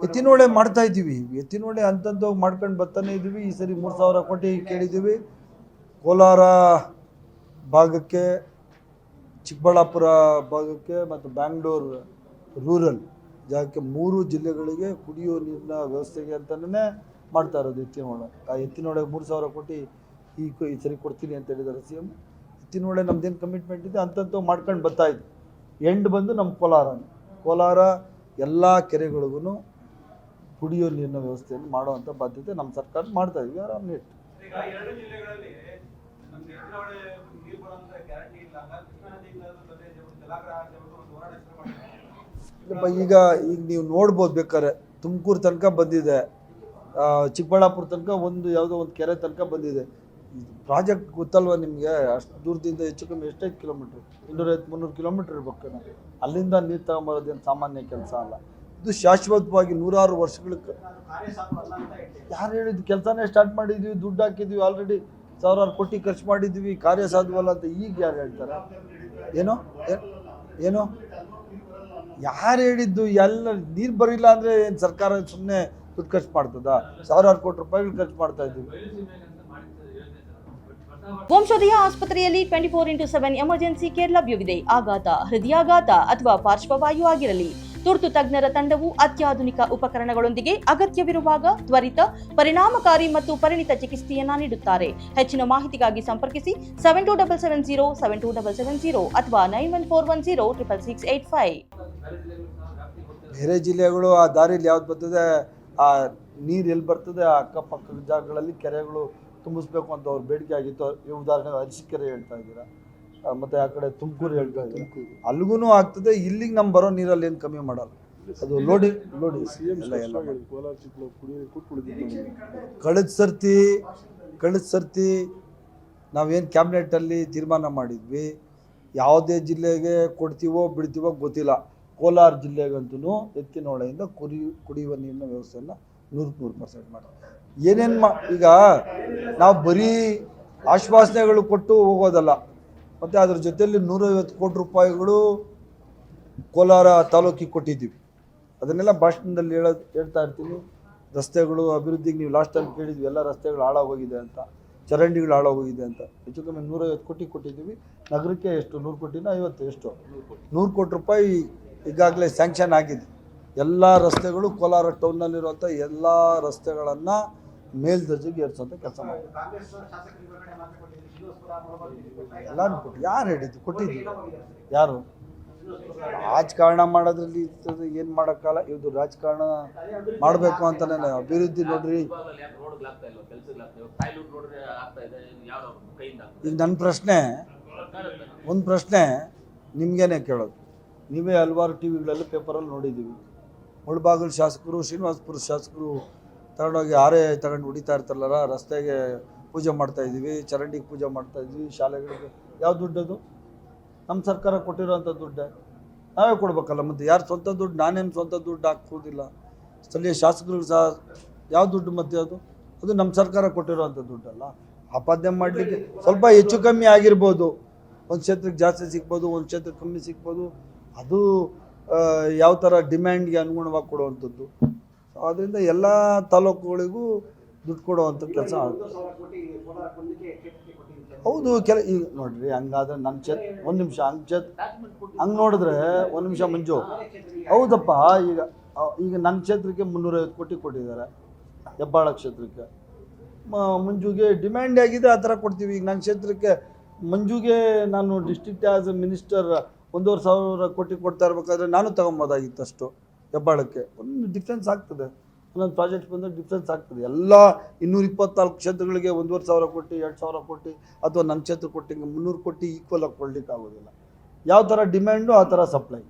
ಎತ್ತಿನೋಳೆ ಮಾಡ್ತಾ ಇದ್ದೀವಿ. ಎತ್ತಿನೋಳೆ ಅಂತಂದು ಮಾಡ್ಕೊಂಡು ಬರ್ತಾನೆ ಇದ್ದೀವಿ. ಈ ಸರಿ 3,000 ಕೋಟಿ ಕೇಳಿದ್ದೀವಿ. ಕೋಲಾರ ಭಾಗಕ್ಕೆ, ಚಿಕ್ಕಬಳ್ಳಾಪುರ ಭಾಗಕ್ಕೆ ಮತ್ತು ಬ್ಯಾಂಗ್ಳೂರ್ ರೂರಲ್ ಜಾಗಕ್ಕೆ 3 ಜಿಲ್ಲೆಗಳಿಗೆ ಕುಡಿಯುವ ನೀರಿನ ವ್ಯವಸ್ಥೆಗೆ ಅಂತಲೇ ಮಾಡ್ತಾ ಇರೋದು ಎತ್ತಿನೋಳೆ. ಆ ಎತ್ತಿನೋಳೆಗೆ 3,000 ಕೋಟಿ ಈ ಸರಿ ಕೊಡ್ತೀನಿ ಅಂತ ಹೇಳಿದ್ದಾರೆ CM. ಎತ್ತಿನೋಳೆ ನಮ್ದೇನು ಕಮಿಟ್ಮೆಂಟ್ ಇದೆ ಅಂತಂತೂ ಮಾಡ್ಕೊಂಡು ಬರ್ತಾ ಇದ್ವಿ. ಎಂಡ್ ಬಂದು ನಮ್ಮ ಕೋಲಾರ ಎಲ್ಲ ಕೆರೆಗಳಿಗೂ ಕುಡಿಯೋ ನೀರಿನ ವ್ಯವಸ್ಥೆಯನ್ನು ಮಾಡುವಂಥ ಬಾಧ್ಯತೆ ನಮ್ಮ ಸರ್ಕಾರ ಮಾಡ್ತಾ ಇದ್ವಿ. ಆರಾಮ್ ಇಟ್ಟು ಈಗ ನೀವು ನೋಡ್ಬೋದು ಬೇಕಾದ್ರೆ ತುಮಕೂರು ತನಕ ಬಂದಿದೆ, ಚಿಕ್ಕಬಳ್ಳಾಪುರ ತನಕ ಯಾವುದೋ ಒಂದು ಕೆರೆ ತನಕ ಬಂದಿದೆ. ಪ್ರಾಜೆಕ್ಟ್ ಗೊತ್ತಲ್ವ ನಿಮಗೆ? ಅಷ್ಟು ದೂರದಿಂದ ಹೆಚ್ಚು ಕಮ್ಮಿ ಎಷ್ಟೈದು ಕಿಲೋಮೀಟ್ರ್, 250-300 ಕಿಲೋಮೀಟ್ರ್ ಇರ್ಬೇಕು. ಅಲ್ಲಿಂದ ನೀರು ತಗೊಂಬರೋದೇನು ಸಾಮಾನ್ಯ ಕೆಲಸ ಅಲ್ಲ. ಇದು ಶಾಶ್ವತವಾಗಿ 100 ವರ್ಷಗಳ ಯಾರು ಹೇಳಿದ್ದು? ಕೆಲಸನೇ ಸ್ಟಾರ್ಟ್ ಮಾಡಿದ್ವಿ, ದುಡ್ಡು ಹಾಕಿದ್ವಿ, ಆಲ್ರೆಡಿ 1,000 ಕೋಟಿ ಖರ್ಚು ಮಾಡಿದ್ವಿ, ಕಾರ್ಯ ಸಾಧುವಲ್ಲ ಅಂತ ಈಗ ಯಾರು ಹೇಳ್ತಾರೆ? ಏನು ಯಾರು ಹೇಳಿದ್ದು? ಎಲ್ಲ ನೀರು ಬರಿಲ್ಲ ಅಂದರೆ ಏನು ಸರ್ಕಾರ ಸುಮ್ಮನೆ ದುಡ್ಡು ಖರ್ಚು ಮಾಡ್ತದ? 1,000 ಕೋಟಿ ರೂಪಾಯಿಗಳು ಖರ್ಚು ಮಾಡ್ತಾ ಇದ್ದೀವಿ. ವಂಶೋದಯ ಆಸ್ಪತ್ರೆಯಲ್ಲಿ 24x7 ಎಮರ್ಜೆನ್ಸಿ ಕೇರ್ ಲಭ್ಯವಿದೆ. ಆಘಾತ, ಹೃದಯಾಘಾತ ಅಥವಾ ಪಾರ್ಶ್ವವಾಯು ಆಗಿರಲಿ, ತುರ್ತು ತಜ್ಞರ ತಂಡವು ಅತ್ಯಾಧುನಿಕ ಉಪಕರಣಗಳೊಂದಿಗೆ ಅಗತ್ಯವಿರುವಾಗ ತ್ವರಿತ, ಪರಿಣಾಮಕಾರಿ ಮತ್ತು ಪರಿಣಿತ ಚಿಕಿತ್ಸೆಯನ್ನ ನೀಡುತ್ತಾರೆ. ಹೆಚ್ಚಿನ ಮಾಹಿತಿಗಾಗಿ ಸಂಪರ್ಕಿಸಿ 7270 ಅಥವಾ 9141066685. ಬೇರೆ ಜಿಲ್ಲೆಗಳು ಆ ದಾರಿಯಲ್ಲಿ ಯಾವ್ದು ಬರ್ತದೆ, ಆ ನೀರು ಎಲ್ಲಿ ಬರ್ತದೆ, ಆ ಅಕ್ಕಪಕ್ಕದ ಜಾಗಗಳಲ್ಲಿ ಕೆರೆಗಳು ತುಂಬಿಸ್ಬೇಕು ಅಂತ ಅವ್ರ ಬೇಡಿಕೆ ಆಗಿತ್ತು. ಉದಾಹರಣೆ ಅರಸೀಕೆರೆ ಹೇಳ್ತಾ ಇದ್ದೀರಾ, ಮತ್ತು ಆ ಕಡೆ ತುಮಕೂರು ಹೇಳ್ತಾ ಇದ್ದೀರಾ, ಅಲ್ಲಿಗೂ ಆಗ್ತದೆ. ಇಲ್ಲಿಗೆ ನಮ್ಮ ಬರೋ ನೀರಲ್ಲಿ ಏನು ಕಮ್ಮಿ ಮಾಡಲ್ಲ. ಅದು ಲೋಡಿ ಕಳೆದ ಸರ್ತಿ ನಾವೇನು ಕ್ಯಾಬಿನೆಟಲ್ಲಿ ತೀರ್ಮಾನ ಮಾಡಿದ್ವಿ, ಯಾವುದೇ ಜಿಲ್ಲೆಗೆ ಕೊಡ್ತೀವೋ ಬಿಡ್ತೀವೋ ಗೊತ್ತಿಲ್ಲ, ಕೋಲಾರ ಜಿಲ್ಲೆಗಂತೂ ಎತ್ತಿನೋಳೆಯಿಂದ ಕುಡಿಯುವ ನೀರಿನ ವ್ಯವಸ್ಥೆಯನ್ನು 100% ಮಾಡಿ ಏನೇನು ಈಗ ನಾವು ಬರೀ ಆಶ್ವಾಸನೆಗಳು ಕೊಟ್ಟು ಹೋಗೋದಲ್ಲ, ಮತ್ತು ಅದ್ರ ಜೊತೆಯಲ್ಲಿ 150 ಕೋಟಿ ರೂಪಾಯಿಗಳು ಕೋಲಾರ ತಾಲೂಕಿಗೆ ಕೊಟ್ಟಿದ್ದೀವಿ. ಅದನ್ನೆಲ್ಲ ಭಾಷಣದಲ್ಲಿ ಹೇಳ್ತಾ ಇರ್ತೀನಿ. ರಸ್ತೆಗಳು ಅಭಿವೃದ್ಧಿಗೆ ನೀವು ಲಾಸ್ಟ್ ಟೈಮ್ ಕೇಳಿದ್ವಿ, ಎಲ್ಲ ರಸ್ತೆಗಳು ಹಾಳಾಗೋಗಿದೆ ಅಂತ, ಚರಂಡಿಗಳು ಹಾಳಾಗೋಗಿದೆ ಅಂತ. ಹೆಚ್ಚು ಕಮ್ಮಿ 150 ಕೋಟಿ ಕೊಟ್ಟಿದ್ದೀವಿ. ನಗರಕ್ಕೆ ಎಷ್ಟು 100 ಕೋಟಿನ 50 ಎಷ್ಟು 100 ಕೋಟಿ ರೂಪಾಯಿ ಈಗಾಗಲೇ ಸ್ಯಾಂಕ್ಷನ್ ಆಗಿದೆ. ಎಲ್ಲ ರಸ್ತೆಗಳು ಕೋಲಾರ ಟೌನ್ನಲ್ಲಿರುವಂಥ ಎಲ್ಲ ರಸ್ತೆಗಳನ್ನು ಮೇಲ್ದರ್ಜೆಗೆ ಏರಿಸುವಂಥ ಕೆಲಸ ಮಾಡಿ ಎಲ್ಲರೂ ಕೊಟ್ಟು ಯಾರು ಹೇಳಿದ್ದು? ಕೊಟ್ಟಿದ್ದೀವಿ. ಯಾರು ರಾಜಕಾರಣ ಮಾಡೋದ್ರಲ್ಲಿ ಏನು ಮಾಡೋಕ್ಕಲ್ಲ. ಇದು ರಾಜಕಾರಣ ಮಾಡಬೇಕು ಅಂತಲೇ ಅಭಿವೃದ್ಧಿ ನೋಡ್ರಿ. ಈಗ ನನ್ನ ಪ್ರಶ್ನೆ, ಒಂದು ಪ್ರಶ್ನೆ ನಿಮಗೇನೆ ಕೇಳೋದು. ನೀವೇ ಹಲವಾರು ಟಿವಿಗಳಲ್ಲಿ ಪೇಪರಲ್ಲಿ ನೋಡಿದ್ದೀವಿ. ಮುಳಬಾಗಿಲು ಶಾಸಕರು, ಶ್ರೀನಿವಾಸಪುರ ಶಾಸಕರು ತಗೊಂಡೋಗಿ ಆರೆ ತಗೊಂಡು ಹೊಡಿತಾ ಇರ್ತಾರಲ್ಲ, ರಸ್ತೆಗೆ ಪೂಜೆ ಮಾಡ್ತಾಯಿದ್ದೀವಿ, ಚರಂಡಿಗೆ ಪೂಜೆ ಮಾಡ್ತಾಯಿದ್ವಿ, ಶಾಲೆಗಳಿಗೆ. ಯಾವ ದುಡ್ಡದು? ನಮ್ಮ ಸರ್ಕಾರ ಕೊಟ್ಟಿರೋಂಥ ದುಡ್ಡೇ, ನಾವೇ ಕೊಡ್ಬೇಕಲ್ಲ. ಮತ್ತು ಯಾರು ಸ್ವಂತ ದುಡ್ಡು? ನಾನೇನು ಸ್ವಂತ ದುಡ್ಡು ಹಾಕೋದಿಲ್ಲ. ಸ್ಥಳೀಯ ಶಾಸಕರಿಗೆ ಸಹ ಯಾವ ದುಡ್ಡು? ಮತ್ತೆ ಅದು ನಮ್ಮ ಸರ್ಕಾರ ಕೊಟ್ಟಿರೋಂಥ ದುಡ್ಡಲ್ಲ. ಆಪಾದನೆ ಮಾಡಲಿಕ್ಕೆ ಸ್ವಲ್ಪ ಹೆಚ್ಚು ಕಮ್ಮಿ ಆಗಿರ್ಬೋದು. ಒಂದು ಕ್ಷೇತ್ರಕ್ಕೆ ಜಾಸ್ತಿ ಸಿಗ್ಬೋದು, ಒಂದು ಕ್ಷೇತ್ರಕ್ಕೆ ಕಮ್ಮಿ ಸಿಗ್ಬೋದು. ಅದು ಯಾವ ಥರ ಡಿಮ್ಯಾಂಡ್ಗೆ ಅನುಗುಣವಾಗಿ ಕೊಡುವಂಥದ್ದು. ಆದ್ದರಿಂದ ಎಲ್ಲ ತಾಲೂಕುಗಳಿಗೂ ದುಡ್ಡು ಕೊಡುವಂಥ ಕೆಲಸ ಆಗುತ್ತೆ. ಹೌದು, ಈಗ ನೋಡ್ರಿ, ಹಂಗಾದ್ರೆ ನನ್ನ ಒಂದು ನಿಮಿಷ ಹಂಗೆ ನೋಡಿದ್ರೆ ಒಂದು ನಿಮಿಷ ಮಂಜು, ಹೌದಪ್ಪ. ಈಗ ನನ್ನ ಕ್ಷೇತ್ರಕ್ಕೆ 350 ಕೋಟಿ ಕೊಟ್ಟಿದ್ದಾರೆ, ಹೆಬ್ಬಾಳ ಕ್ಷೇತ್ರಕ್ಕೆ. ಮಂಜುಗೆ ಡಿಮ್ಯಾಂಡ್ ಆಗಿದೆ, ಆ ಥರ ಕೊಡ್ತೀವಿ. ಈಗ ನನ್ನ ಕ್ಷೇತ್ರಕ್ಕೆ ಮಂಜುಗೆ ನಾನು ಡಿಸ್ಟ್ರಿಕ್ಟ್ ಆ್ಯಸ್ ಎ ಮಿನಿಸ್ಟರ್ 1,500 ಕೋಟಿ ಕೊಡ್ತಾ ಇರ್ಬೇಕಾದ್ರೆ ನಾನು ತೊಗೊಬೋದಾಗಿತ್ತು ಅಷ್ಟು. ಹೆಬ್ಬಾಳಕ್ಕೆ ಒಂದು ಡಿಫ್ರೆನ್ಸ್ ಆಗ್ತದೆ, ಒಂದೊಂದು ಪ್ರಾಜೆಕ್ಟ್ ಬಂದರೆ ಡಿಫ್ರೆನ್ಸ್ ಆಗ್ತದೆ. ಎಲ್ಲ 224 ಕ್ಷೇತ್ರಗಳಿಗೆ 1,500 ಕೋಟಿ, 2,000 ಕೋಟಿ, ಅಥವಾ ನನ್ನ ಕ್ಷೇತ್ರ ಕೊಟ್ಟಿಗೆ 300 ಕೋಟಿ ಈಕ್ವಲ್ ಆಗಿ ಕೊಡ್ಲಿಕ್ಕೆ ಆಗೋದಿಲ್ಲ. ಯಾವ ಥರ ಡಿಮ್ಯಾಂಡು ಆ ಥರ ಸಪ್ಲೈ.